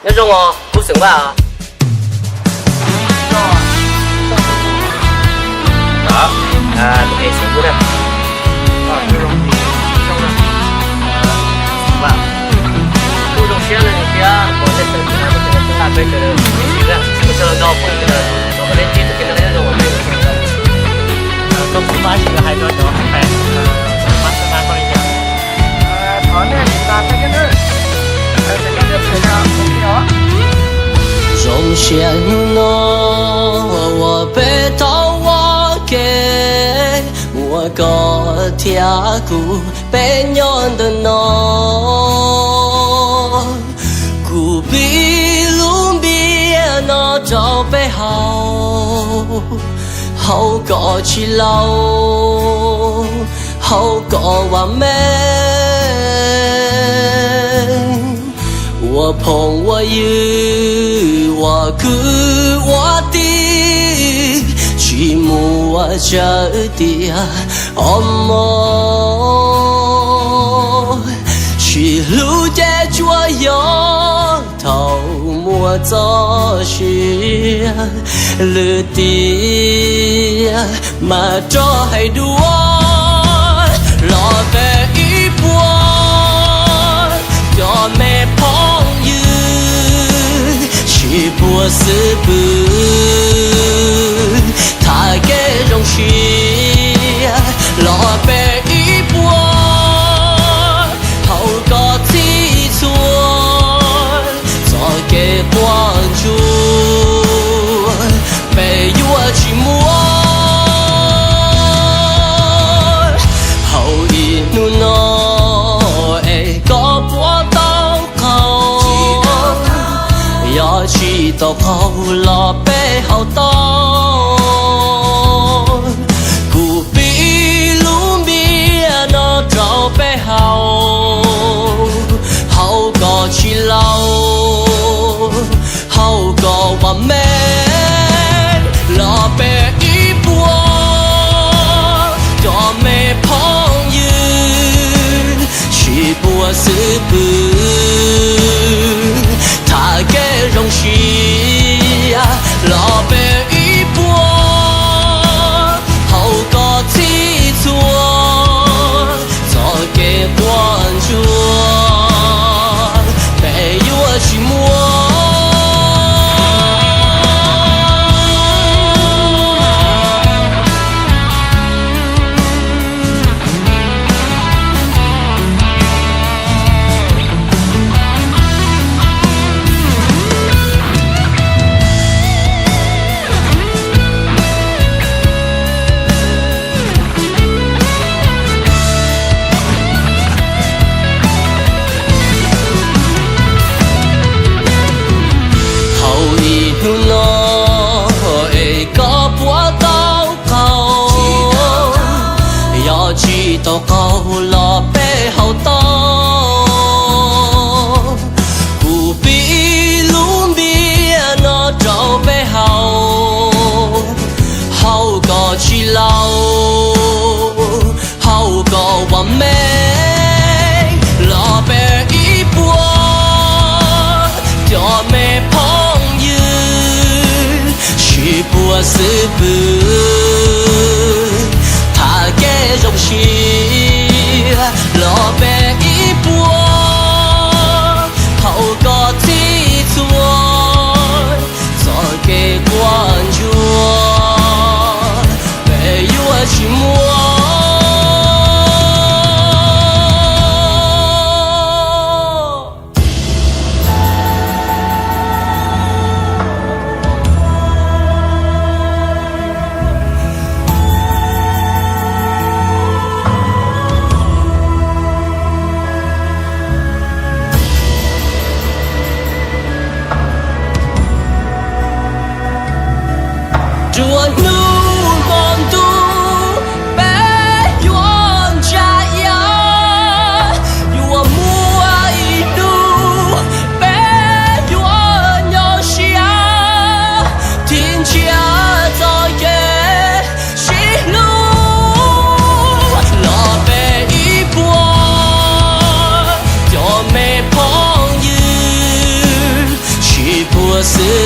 那种哦，不省吧啊？都可以省不的。这种像不是吧？这种现在你别，我在生活上都是大概觉得没几个，不知道到碰这个，我们连地都给他那种我没有碰到。都不发现还多少还马上拿过一点。他那拿这个呢，这个配料不要。容显诺，我被刀我给我个天古被娘的诺，古比路边那招背好，好个起老，好个完美。我碰我有我哭我的去母我这的阿嬷去路的左右头摸着去了的嘛着还多老白一波要没朋友，去不是不，他给容许老白一波，好个提错，早给关注，被我去摸，后一怒恼。去到好了背好刀，古比路面那招背好，好个去老，好个完美，老背一波，多没朋友，去不是不。他给容许老白一波，好个提错，早给关注，被我去摸。到高了背好刀，不比路边那招背好，好个去老，好个完美，老白一波，多没朋友，去不是不。他给容许老白一波，好个提错，早给关注，被我去摸。是